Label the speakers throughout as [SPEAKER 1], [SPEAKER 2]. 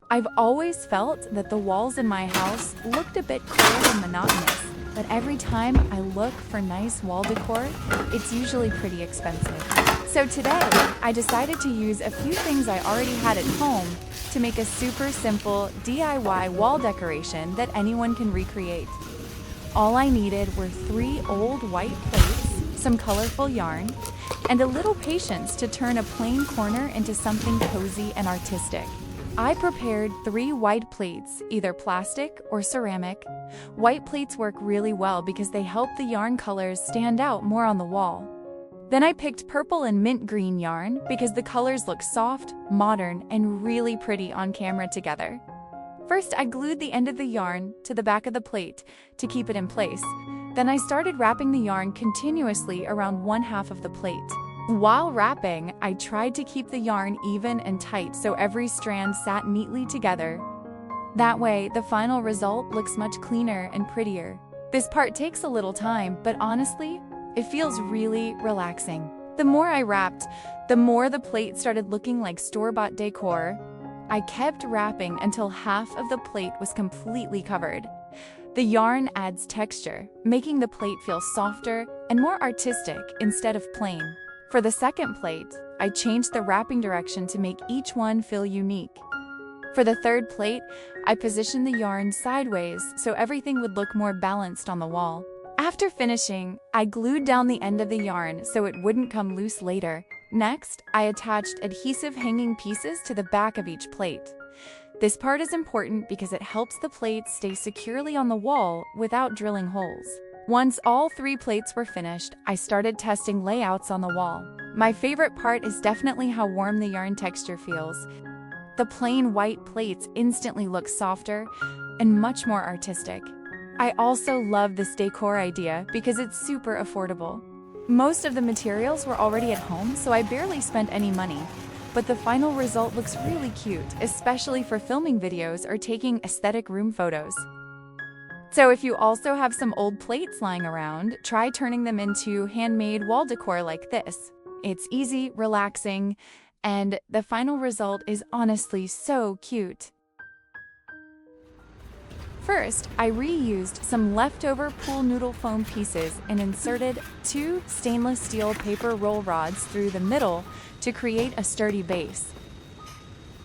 [SPEAKER 1] I've always felt that the walls in my house looked a bit cold and monotonous, but every time I look for nice wall decor, it's usually pretty expensive. So today, I decided to use a few things I already had at home to make a super simple DIY wall decoration that anyone can recreate. All I needed were 3 old white plates, some colorful yarn, and a little patience to turn a plain corner into something cozy and artistic. I prepared 3 white plates, either plastic or ceramic. White plates work really well because they help the yarn colors stand out more on the wall. Then I picked purple and mint green yarn because the colors look soft, modern, and really pretty on camera together. First, I glued the end of the yarn to the back of the plate to keep it in place. Then I started wrapping the yarn continuously around one half of the plate. While wrapping, I tried to keep the yarn even and tight so every strand sat neatly together. That way, the final result looks much cleaner and prettier. This part takes a little time, but honestly, it feels really relaxing. The more I wrapped, the more the plate started looking like store-bought decor. I kept wrapping until half of the plate was completely covered. The yarn adds texture, making the plate feel softer and more artistic instead of plain. For the second plate, I changed the wrapping direction to make each one feel unique. For the third plate, I positioned the yarn sideways so everything would look more balanced on the wall. After finishing, I glued down the end of the yarn so it wouldn't come loose later. Next, I attached adhesive hanging pieces to the back of each plate. This part is important because it helps the plate stay securely on the wall without drilling holes. Once all 3 plates were finished, I started testing layouts on the wall. My favorite part is definitely how warm the yarn texture feels. The plain white plates instantly look softer and much more artistic. I also love this decor idea because it's super affordable. Most of the materials were already at home, so I barely spent any money. But the final result looks really cute, especially for filming videos or taking aesthetic room photos. So if you also have some old plates lying around, try turning them into handmade wall decor like this. It's easy, relaxing, and the final result is honestly so cute. First, I reused some leftover pool noodle foam pieces and inserted 2 stainless steel paper roll rods through the middle to create a sturdy base.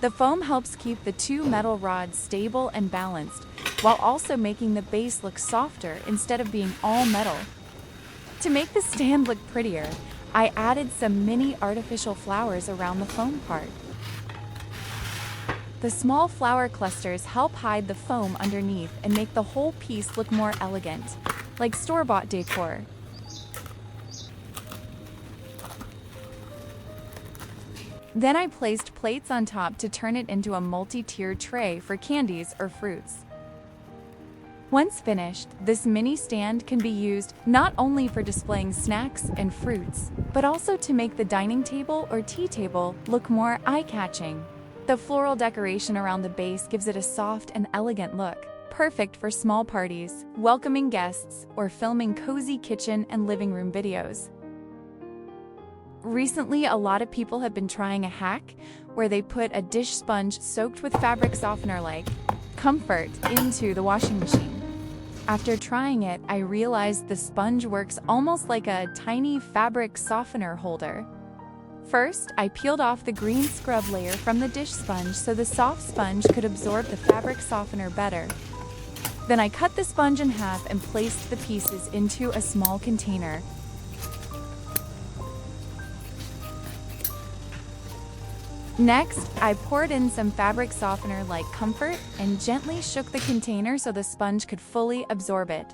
[SPEAKER 1] The foam helps keep the 2 metal rods stable and balanced, while also making the base look softer instead of being all metal. To make the stand look prettier, I added some mini artificial flowers around the foam part. The small flower clusters help hide the foam underneath and make the whole piece look more elegant, like store-bought decor. Then I placed plates on top to turn it into a multi-tiered tray for candies or fruits. Once finished, this mini stand can be used not only for displaying snacks and fruits, but also to make the dining table or tea table look more eye-catching. The floral decoration around the base gives it a soft and elegant look, perfect for small parties, welcoming guests, or filming cozy kitchen and living room videos. Recently, a lot of people have been trying a hack where they put a dish sponge soaked with fabric softener like Comfort into the washing machine. After trying it, I realized the sponge works almost like a tiny fabric softener holder. First, I peeled off the green scrub layer from the dish sponge so the soft sponge could absorb the fabric softener better. Then I cut the sponge in half and placed the pieces into a small container. Next, I poured in some fabric softener like Comfort and gently shook the container so the sponge could fully absorb it.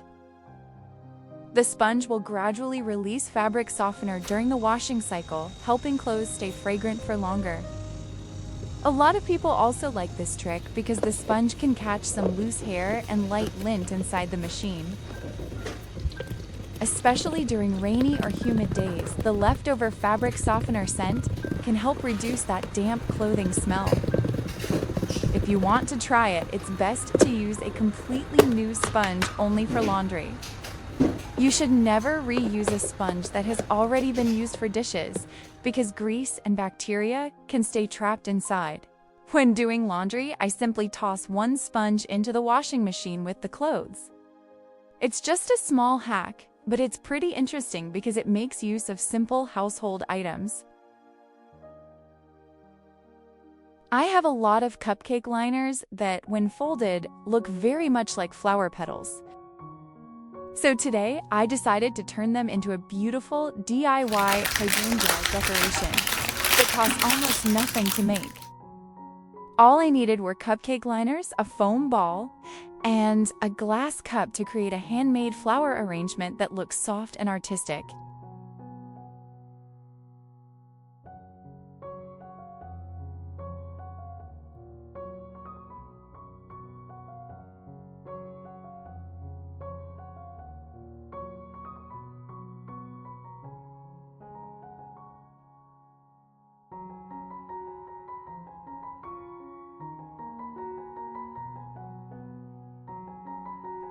[SPEAKER 1] The sponge will gradually release fabric softener during the washing cycle, helping clothes stay fragrant for longer. A lot of people also like this trick because the sponge can catch some loose hair and light lint inside the machine. Especially during rainy or humid days, the leftover fabric softener scent can help reduce that damp clothing smell. If you want to try it, it's best to use a completely new sponge only for laundry. You should never reuse a sponge that has already been used for dishes because grease and bacteria can stay trapped inside. When doing laundry, I simply toss one sponge into the washing machine with the clothes. It's just a small hack, but it's pretty interesting because it makes use of simple household items. I have a lot of cupcake liners that, when folded, look very much like flower petals. So today, I decided to turn them into a beautiful DIY hydrangea decoration that costs almost nothing to make. All I needed were cupcake liners, a foam ball, and a glass cup to create a handmade flower arrangement that looks soft and artistic.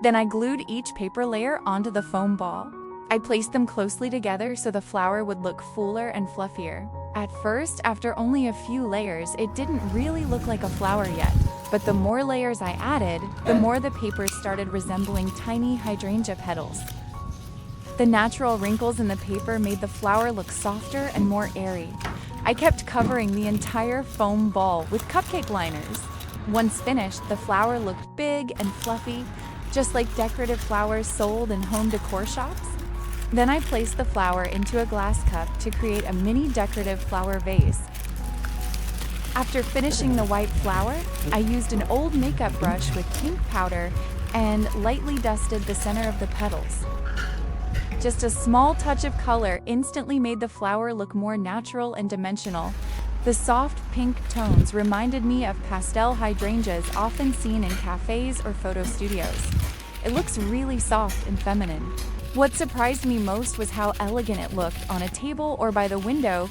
[SPEAKER 1] Then I glued each paper layer onto the foam ball. I placed them closely together so the flower would look fuller and fluffier. At first, after only a few layers, it didn't really look like a flower yet. But the more layers I added, the more the paper started resembling tiny hydrangea petals. The natural wrinkles in the paper made the flower look softer and more airy. I kept covering the entire foam ball with cupcake liners. Once finished, the flower looked big and fluffy, just like decorative flowers sold in home decor shops. Then I placed the flower into a glass cup to create a mini decorative flower vase. After finishing the white flower, I used an old makeup brush with pink powder and lightly dusted the center of the petals. Just a small touch of color instantly made the flower look more natural and dimensional. The soft pink tones reminded me of pastel hydrangeas often seen in cafes or photo studios. It looks really soft and feminine. What surprised me most was how elegant it looked on a table or by the window,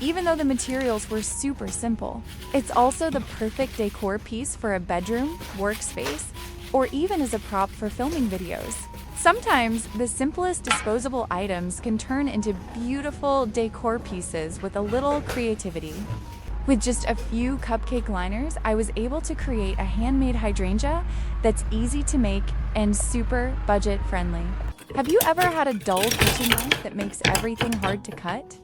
[SPEAKER 1] even though the materials were super simple. It's also the perfect decor piece for a bedroom, workspace, or even as a prop for filming videos. Sometimes, the simplest disposable items can turn into beautiful decor pieces with a little creativity. With just a few cupcake liners, I was able to create a handmade hydrangea that's easy to make and super budget-friendly. Have you ever had a dull kitchen knife that makes everything hard to cut?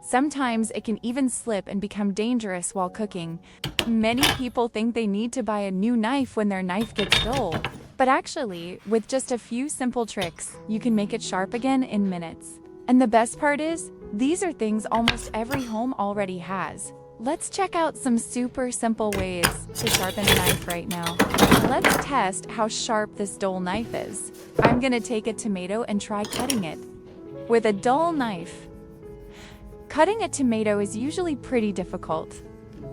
[SPEAKER 1] Sometimes it can even slip and become dangerous while cooking. Many people think they need to buy a new knife when their knife gets dull. But actually, with just a few simple tricks, you can make it sharp again in minutes. And the best part is, these are things almost every home already has. Let's check out some super simple ways to sharpen a knife right now. Let's test how sharp this dull knife is. I'm gonna take a tomato and try cutting it. With a dull knife, cutting a tomato is usually pretty difficult.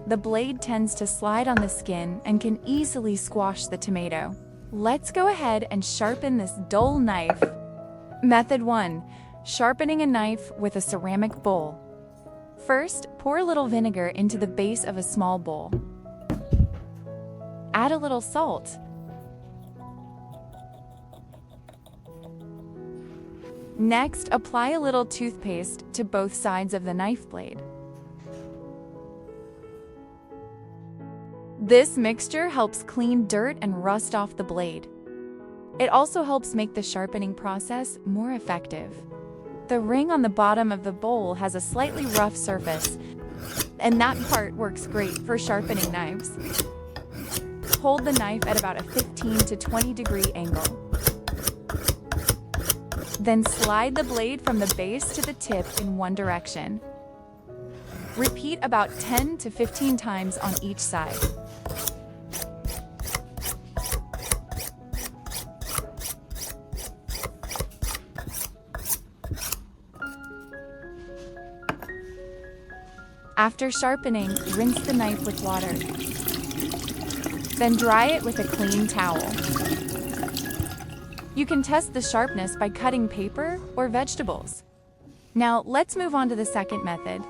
[SPEAKER 1] The blade tends to slide on the skin and can easily squash the tomato. Let's go ahead and sharpen this dull knife. Method 1. Sharpening a knife with a ceramic bowl. First, pour a little vinegar into the base of a small bowl. Add a little salt. Next, apply a little toothpaste to both sides of the knife blade. This mixture helps clean dirt and rust off the blade. It also helps make the sharpening process more effective. The ring on the bottom of the bowl has a slightly rough surface, and that part works great for sharpening knives. Hold the knife at about a 15 to 20 degree angle. Then slide the blade from the base to the tip in one direction. Repeat about 10 to 15 times on each side. After sharpening, rinse the knife with water. Then dry it with a clean towel. You can test the sharpness by cutting paper or vegetables. Now let's move on to the second method.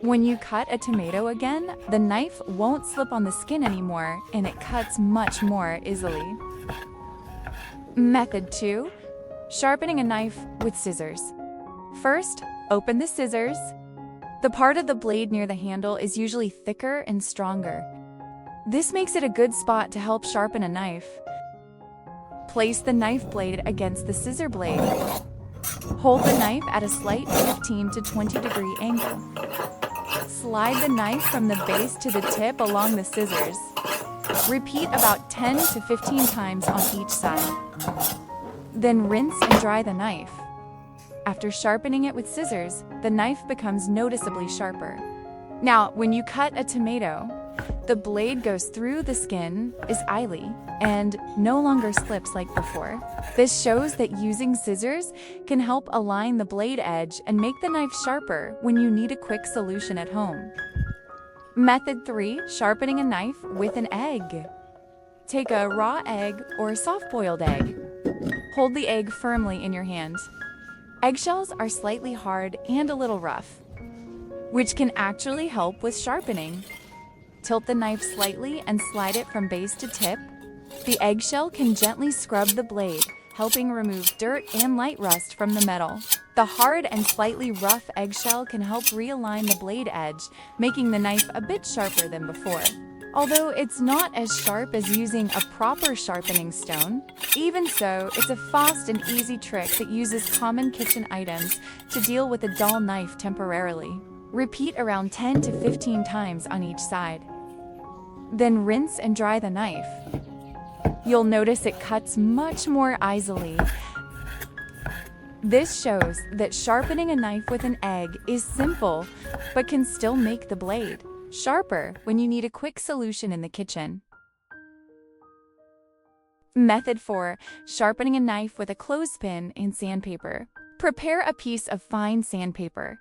[SPEAKER 1] When you cut a tomato again, the knife won't slip on the skin anymore and it cuts much more easily. Method 2. Sharpening a knife with scissors. First, Open the scissors. The part of the blade near the handle is usually thicker and stronger. This makes it a good spot to help sharpen a knife. Place the knife blade against the scissor blade. Hold the knife at a slight 15 to 20 degree angle. Slide the knife from the base to the tip along the scissors. Repeat about 10 to 15 times on each side. Then rinse and dry the knife. After sharpening it with scissors, the knife becomes noticeably sharper. Now, when you cut a tomato, the blade goes through the skin, is oily, and no longer slips like before. This shows that using scissors can help align the blade edge and make the knife sharper when you need a quick solution at home. Method 3. Sharpening a knife with an egg. Take a raw egg or a soft-boiled egg. Hold the egg firmly in your hand. Eggshells are slightly hard and a little rough, which can actually help with sharpening. Tilt the knife slightly and slide it from base to tip. The eggshell can gently scrub the blade, helping remove dirt and light rust from the metal. The hard and slightly rough eggshell can help realign the blade edge, making the knife a bit sharper than before. Although it's not as sharp as using a proper sharpening stone, even so, it's a fast and easy trick that uses common kitchen items to deal with a dull knife temporarily. Repeat around 10 to 15 times on each side. Then rinse and dry the knife. You'll notice it cuts much more easily. This shows that sharpening a knife with an egg is simple, but can still make the blade sharper when you need a quick solution in the kitchen. Method 4. Sharpening a knife with a clothespin and sandpaper. Prepare a piece of fine sandpaper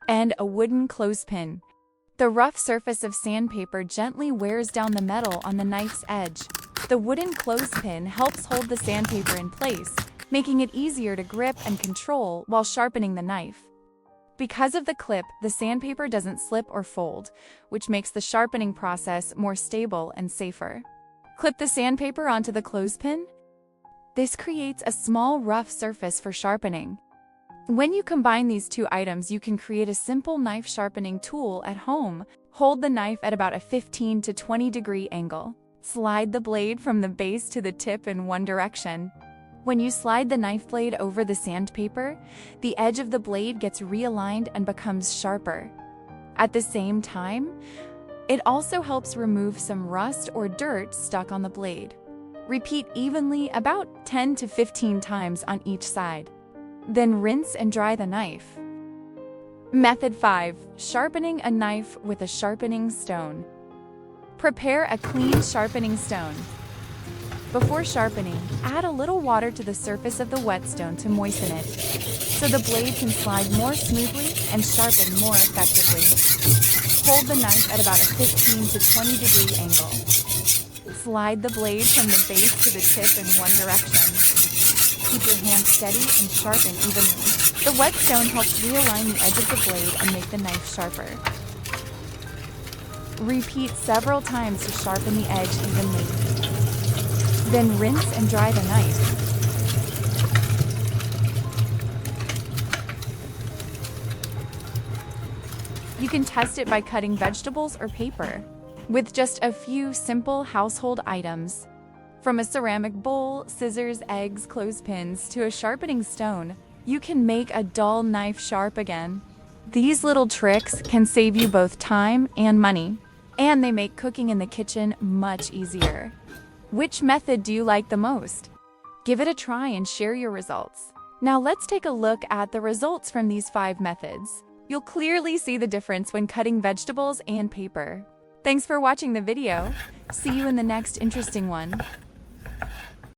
[SPEAKER 1] and a wooden clothespin. The rough surface of sandpaper gently wears down the metal on the knife's edge. The wooden clothespin helps hold the sandpaper in place, making it easier to grip and control while sharpening the knife. Because of the clip, the sandpaper doesn't slip or fold, which makes the sharpening process more stable and safer. Clip the sandpaper onto the clothespin. This creates a small rough surface for sharpening. When you combine these two items, you can create a simple knife sharpening tool at home. Hold the knife at about a 15 to 20 degree angle. Slide the blade from the base to the tip in one direction. When you slide the knife blade over the sandpaper, the edge of the blade gets realigned and becomes sharper. At the same time, it also helps remove some rust or dirt stuck on the blade. Repeat evenly about 10 to 15 times on each side. Then rinse and dry the knife. Method 5. Sharpening a knife with a sharpening stone. Prepare a clean sharpening stone. Before sharpening, add a little water to the surface of the whetstone to moisten it, so the blade can slide more smoothly and sharpen more effectively. Hold the knife at about a 15 to 20 degree angle. Slide the blade from the base to the tip in one direction. Keep your hand steady and sharpen evenly. The whetstone helps realign the edge of the blade and make the knife sharper. Repeat several times to sharpen the edge evenly. Then rinse and dry the knife. You can test it by cutting vegetables or paper with just a few simple household items. From a ceramic bowl, scissors, eggs, clothespins, to a sharpening stone, you can make a dull knife sharp again. These little tricks can save you both time and money, and they make cooking in the kitchen much easier. Which method do you like the most? Give it a try and share your results. Now let's take a look at the results from these 5 methods. You'll clearly see the difference when cutting vegetables and paper. Thanks for watching the video. See you in the next interesting one.